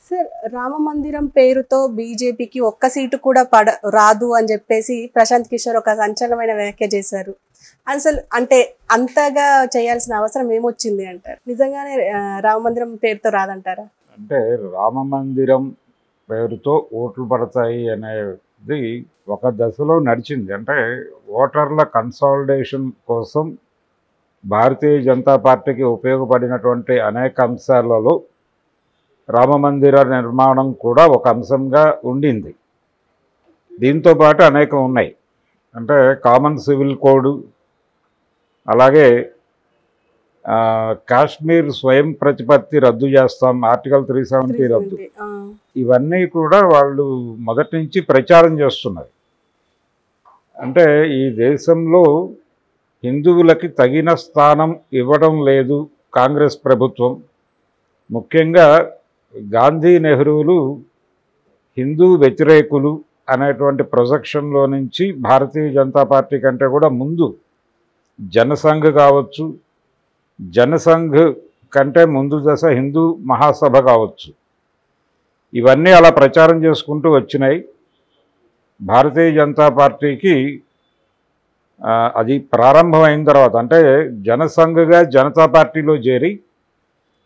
Sir, Rama మందిరం పేరుతో బీజేపీకి ఒక్క సీటు కూడా రాదు అని చెప్పేసి ప్రశాంత్ కిషోర్ ఒక సంచలనమైన వ్యాఖ్య చేశారు. అసలు అంటే అంతగా చేయాల్సిన అవసరం ఏమొచ్చింది అంటారు? నిజంగానే రామ మందిరం పేరుతో రాదంటారా? అంటే రామ మందిరం పేరుతో ఓట్లు పడతాయి అనేది ఒక దశలో నడిచింది. అంటే ఓటర్ల కన్సాలిడేషన్ కోసం భారతీయ జనతా పార్టీకి ఉపయోగపడినటువంటి అనేక అంశాలలో రామమందిర నిర్మాణం కూడా ఒక అంశంగా ఉండింది. దీంతోపాటు అనేకం ఉన్నాయి. అంటే కామన్ సివిల్ కోడ్, అలాగే కాశ్మీర్ స్వయం ప్రతిపత్తి రద్దు చేస్తాం, ఆర్టికల్ 370 రద్దు, ఇవన్నీ కూడా వాళ్ళు మొదటి నుంచి ప్రచారం చేస్తున్నారు. అంటే ఈ దేశంలో హిందువులకి తగిన స్థానం ఇవ్వడం లేదు కాంగ్రెస్ ప్రభుత్వం. ముఖ్యంగా గాంధీ నెహ్రూలు హిందూ వ్యతిరేకులు అనేటువంటి ప్రొజెక్షన్లో నుంచి భారతీయ జనతా పార్టీ కంటే కూడా ముందు జనసంఘ్ కావచ్చు, జనసంఘ్ కంటే ముందు దశ హిందూ మహాసభ కావచ్చు, ఇవన్నీ అలా ప్రచారం చేసుకుంటూ వచ్చినాయి. భారతీయ జనతా పార్టీకి అది ప్రారంభమైన తర్వాత, అంటే జనసంఘ్గా జనతా పార్టీలో చేరి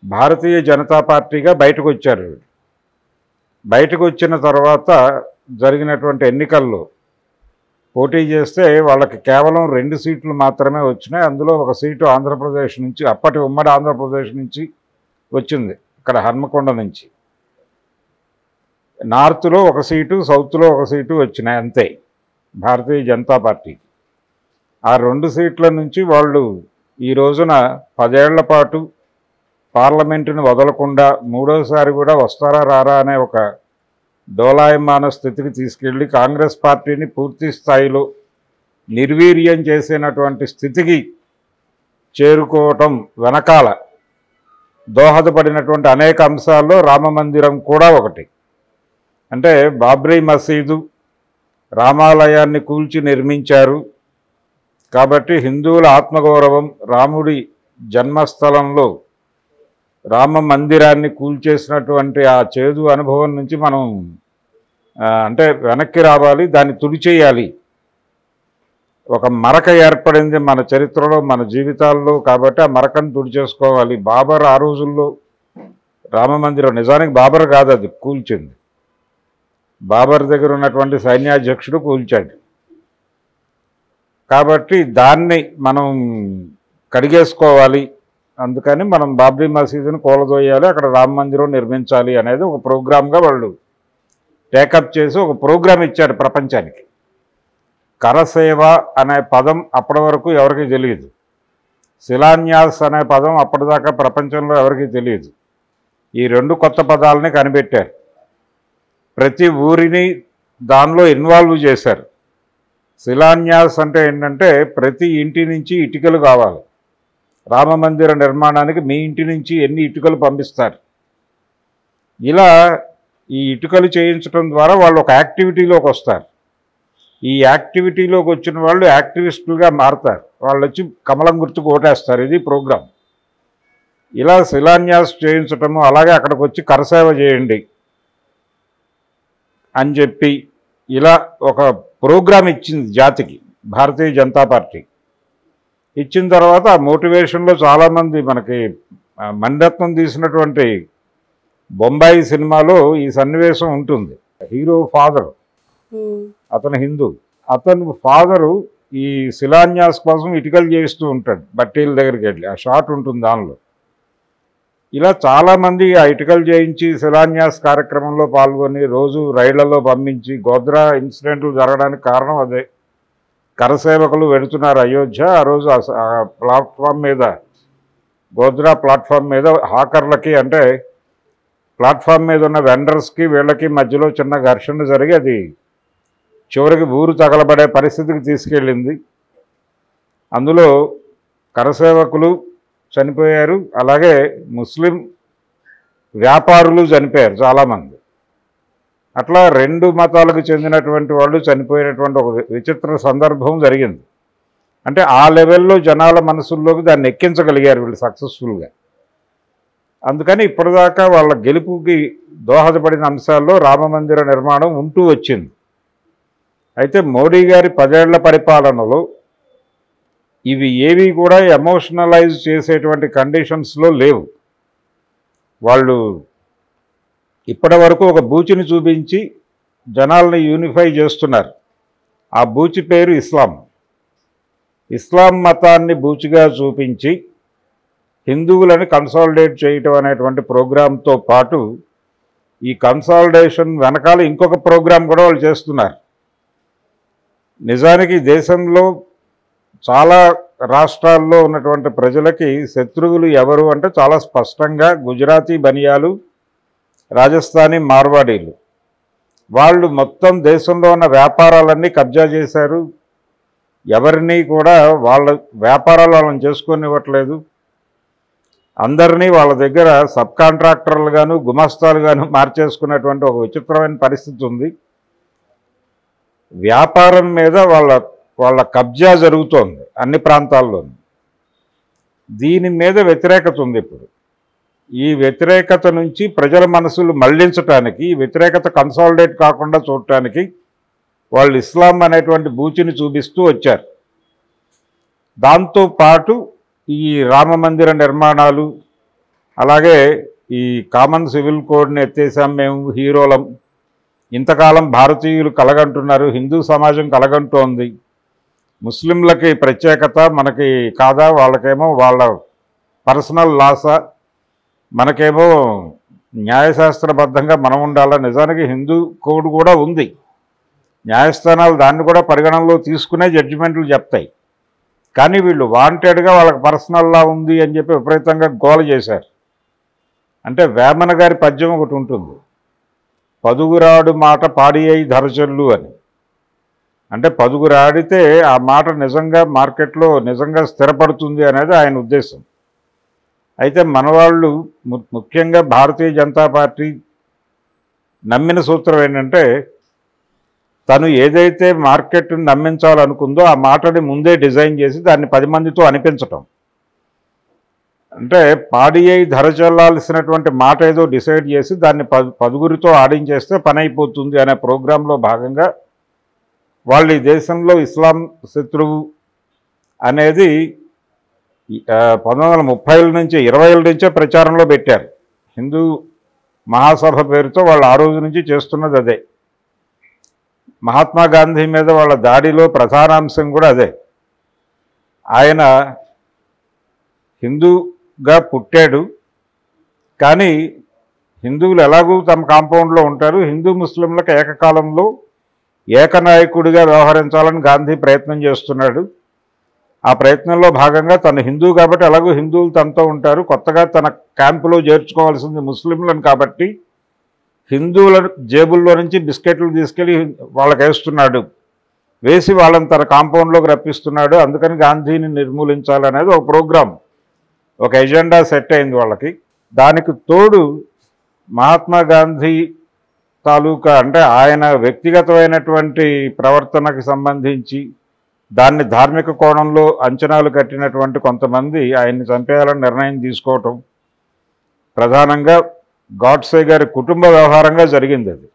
భారతీయ జనతా పార్టీగా బయటకు వచ్చారు. బయటకు వచ్చిన తర్వాత జరిగినటువంటి ఎన్నికల్లో పోటీ చేస్తే వాళ్ళకి కేవలం 2 సీట్లు మాత్రమే వచ్చినాయి. అందులో ఒక సీటు ఆంధ్రప్రదేశ్ నుంచి, అప్పటి ఉమ్మడి ఆంధ్రప్రదేశ్ నుంచి వచ్చింది, ఇక్కడ హన్మకొండ నుంచి. నార్త్లో ఒక సీటు, సౌత్లో ఒక సీటు వచ్చినాయి అంతే భారతీయ జనతా పార్టీకి. ఆ 2 సీట్ల నుంచి వాళ్ళు ఈ రోజున 10 ఏళ్ల పాటు పార్లమెంటుని వదలకుండా మూడోసారి కూడా వస్తారా రారా అనే ఒక డోలాయమాన స్థితికి తీసుకెళ్ళి కాంగ్రెస్ పార్టీని పూర్తి స్థాయిలో నిర్వీర్యం చేసినటువంటి స్థితికి చేరుకోవటం వెనకాల దోహదపడినటువంటి అనేక అంశాల్లో రామ మందిరం కూడా ఒకటి. అంటే బాబ్రీ మసీదు, రామాలయాన్ని కూల్చి నిర్మించారు కాబట్టి హిందువుల ఆత్మగౌరవం, రాముడి జన్మస్థలంలో రామ మందిరాన్ని కూల్చేసినటువంటి ఆ చేదు అనుభవం నుంచి మనం అంటే వెనక్కి రావాలి, దాన్ని తుడిచేయాలి. ఒక మరక ఏర్పడింది మన చరిత్రలో, మన జీవితాల్లో, కాబట్టి ఆ మరకను తుడిచేసుకోవాలి. బాబర్ ఆ రోజుల్లో రామ మందిరం, నిజానికి బాబర్ కాదు అది కూల్చింది, బాబర్ దగ్గర ఉన్నటువంటి సైన్యాధ్యక్షుడు కూల్చాడు. కాబట్టి దాన్ని మనం కడిగేసుకోవాలి, అందుకని మనం బాబ్రీ మసీదుని కూలదోయాలి, అక్కడ రామ మందిరం నిర్మించాలి అనేది ఒక ప్రోగ్రామ్గా వాళ్ళు టేకప్ చేసి ఒక ప్రోగ్రాం ఇచ్చారు ప్రపంచానికి. కరసేవ అనే పదం అప్పటి వరకు ఎవరికి తెలియదు, శిలాన్యాస్ అనే పదం అప్పటిదాకా ప్రపంచంలో ఎవరికి తెలియదు. ఈ 2 కొత్త పదాలని కనిపెట్టారు, ప్రతి ఊరిని దానిలో ఇన్వాల్వ్ చేశారు. శిలాన్యాస్ అంటే ఏంటంటే ప్రతి ఇంటి నుంచి ఇటుకలు కావాలి, రామ మందిర నిర్మాణానికి మీ ఇంటి నుంచి ఎన్ని ఇటుకలు పంపిస్తారు. ఇలా ఈ ఇటుకలు చేయించడం ద్వారా వాళ్ళు ఒక యాక్టివిటీలోకి వస్తారు. ఈ యాక్టివిటీలోకి వచ్చిన వాళ్ళు యాక్టివిస్టులుగా మారుతారు, వాళ్ళు వచ్చి కమలం గుర్తుకు ఓటేస్తారు. ఇది ప్రోగ్రాం. ఇలా శిలాన్యాస్ చేయించటము, అలాగే అక్కడికి వచ్చి కరసేవ చేయండి అని చెప్పి ఇలా ఒక ప్రోగ్రాం ఇచ్చింది జాతికి భారతీయ జనతా పార్టీ. ఇచ్చిన తర్వాత ఆ మోటివేషన్లో చాలామంది, మనకి మణిరత్నం తీసినటువంటి బొంబాయి సినిమాలో ఈ సన్నివేశం ఉంటుంది. హీరో ఫాదర్, అతను హిందూ, అతను ఫాదరు ఈ శిలాన్యాస్ కోసం ఇటుకలు చేస్తూ ఉంటాడు బట్టీల దగ్గరికి వెళ్ళి, ఆ షాట్ ఉంటుంది దానిలో. ఇలా చాలామంది ఆ ఇటుకలు చేయించి శిలాన్యాస్ కార్యక్రమంలో పాల్గొని రోజు రైళ్లలో పంపించి, గోద్రా ఇన్సిడెంట్లు జరగడానికి కారణం అదే. కరసేవకులు వెళుతున్నారు అయోధ్య, ఆ రోజు ఆ ప్లాట్ఫామ్ మీద, గోద్రా ప్లాట్ఫామ్ మీద హాకర్లకి, అంటే ప్లాట్ఫామ్ మీద ఉన్న వెండర్స్కి వీళ్ళకి మధ్యలో చిన్న ఘర్షణ జరిగి అది చివరికి ఊరు తగలబడే పరిస్థితికి తీసుకెళ్ళింది. అందులో కరసేవకులు చనిపోయారు, అలాగే ముస్లిం వ్యాపారులు చనిపోయారు చాలామంది. అట్లా 2 మతాలకు చెందినటువంటి వాళ్ళు చనిపోయినటువంటి ఒక విచిత్ర సందర్భం జరిగింది. అంటే ఆ లెవెల్లో జనాల మనసుల్లోకి దాన్ని ఎక్కించగలిగారు వీళ్ళు సక్సెస్ఫుల్గా. అందుకని ఇప్పటిదాకా వాళ్ళ గెలుపుకి దోహదపడిన అంశాల్లో రామమందిర నిర్మాణం ఉంటూ వచ్చింది. అయితే మోడీ గారి 10 ఏళ్ల పరిపాలనలో ఇవి ఏవి కూడా ఎమోషనలైజ్ చేసేటువంటి కండిషన్స్లో లేవు. వాళ్ళు ఇప్పటి వరకు ఒక బూచిని చూపించి జనాల్ని యూనిఫై చేస్తున్నారు. ఆ బూచి పేరు ఇస్లాం. ఇస్లాం మతాన్ని బూచిగా చూపించి హిందువులను కన్సాలిడేట్ చేయటం అనేటువంటి ప్రోగ్రాంతో పాటు ఈ కన్సాలిడేషన్ వెనకాల ఇంకొక ప్రోగ్రాం కూడా వాళ్ళు చేస్తున్నారు. నిజానికి దేశంలో చాలా రాష్ట్రాల్లో ఉన్నటువంటి ప్రజలకి శత్రువులు ఎవరు అంటే చాలా స్పష్టంగా గుజరాతీ బనియాలు, రాజస్థానీ మార్వాడీలు. వాళ్ళు మొత్తం దేశంలో ఉన్న వ్యాపారాలన్నీ కబ్జా చేశారు. ఎవరిని కూడా వాళ్ళ వ్యాపారాలు వాళ్ళని చేసుకొనివ్వట్లేదు. అందరినీ వాళ్ళ దగ్గర సబ్ కాంట్రాక్టర్లుగాను గుమస్తాలుగాను మార్చేసుకున్నటువంటి ఒక విచిత్రమైన పరిస్థితి ఉంది. వ్యాపారం మీద వాళ్ళ కబ్జా జరుగుతోంది అన్ని ప్రాంతాల్లోనూ. దీని మీద వ్యతిరేకత ఉంది. ఇప్పుడు ఈ వ్యతిరేకత నుంచి ప్రజల మనసులు మళ్లించడానికి, ఈ వ్యతిరేకత కన్సాలిడేట్ కాకుండా చూడటానికి వాళ్ళు ఇస్లాం అనేటువంటి బూచిని చూపిస్తూ వచ్చారు. దాంతోపాటు ఈ రామమందిర నిర్మాణాలు, అలాగే ఈ కామన్ సివిల్ కోడ్ని ఎత్తేసాం మేము, హీరోలం, ఇంతకాలం భారతీయులు కలగంటున్నారు, హిందూ సమాజం కలగంటోంది, ముస్లింలకి ప్రత్యేకత మనకి కాదా, వాళ్ళకేమో వాళ్ళ పర్సనల్ లాసా, మనకేమో న్యాయశాస్త్రబద్ధంగా మనం ఉండాలా. నిజానికి హిందూ కోడ్ కూడా ఉంది, న్యాయస్థానాలు దాన్ని కూడా పరిగణనలో తీసుకునే జడ్జిమెంట్లు చెప్తాయి. కానీ వీళ్ళు వాంటెడ్గా వాళ్ళకి పర్సనల్ లా ఉంది అని చెప్పి విపరీతంగా గోల చేశారు. అంటే వేమన గారి పద్యం ఒకటి ఉంటుంది, పదుగురాడు మాట పాడి అయి ధరచల్లు అని. అంటే పదుగురాడితే ఆ మాట నిజంగా మార్కెట్లో నిజంగా స్థిరపడుతుంది అనేది ఆయన ఉద్దేశం. అయితే మనవాళ్ళు ముఖ్యంగా భారతీయ జనతా పార్టీ నమ్మిన సూత్రం ఏంటంటే, తను ఏదైతే మార్కెట్ని నమ్మించాలనుకుందో ఆ మాటని ముందే డిజైన్ చేసి దాన్ని 10 మందితో అనిపించటం. అంటే పాడి అయి ధర చెల్లాల్సినటువంటి మాట ఏదో డిసైడ్ చేసి దాన్ని పదుగురితో ఆడించేస్తే పని అయిపోతుంది అనే ప్రోగ్రాంలో భాగంగా వాళ్ళు ఈ దేశంలో ఇస్లాం శత్రువు అనేది 1930ల నుంచి 20ల నుంచే ప్రచారంలో పెట్టారు. హిందూ మహాసభ పేరుతో వాళ్ళు ఆ రోజు నుంచి చేస్తున్నది అదే. మహాత్మా గాంధీ మీద వాళ్ళ దాడిలో ప్రధానాంశం కూడా అదే. ఆయన హిందూగా పుట్టాడు, కానీ హిందువులు ఎలాగూ తమ కాంపౌండ్లో ఉంటారు, హిందూ ముస్లింలకు ఏకకాలంలో ఏకనాయకుడిగా వ్యవహరించాలని గాంధీ ప్రయత్నం చేస్తున్నాడు. ఆ ప్రయత్నంలో భాగంగా తను హిందూ కాబట్టి ఎలాగో హిందువులు తనతో ఉంటారు, కొత్తగా తన క్యాంపులో చేర్చుకోవాల్సింది ముస్లింలను కాబట్టి హిందువుల జేబుల్లో నుంచి బిస్కెట్లు తీసుకెళ్ళి వాళ్ళకి వేస్తున్నాడు, వేసి వాళ్ళని తన కాంపౌండ్లోకి రప్పిస్తున్నాడు. అందుకని గాంధీని నిర్మూలించాలనేది ఒక ప్రోగ్రాం, ఒక ఎజెండా సెట్ అయింది వాళ్ళకి. దానికి తోడు మహాత్మా గాంధీ తాలూకా అంటే ఆయన వ్యక్తిగతమైనటువంటి ప్రవర్తనకు సంబంధించి దాన్ని ధార్మిక కోణంలో అంచనాలు కట్టినటువంటి కొంతమంది ఆయన్ని చంపేయాలని నిర్ణయం తీసుకోవటం, ప్రధానంగా గాడ్సే గారి కుటుంబ వ్యవహారంగా జరిగింది అది.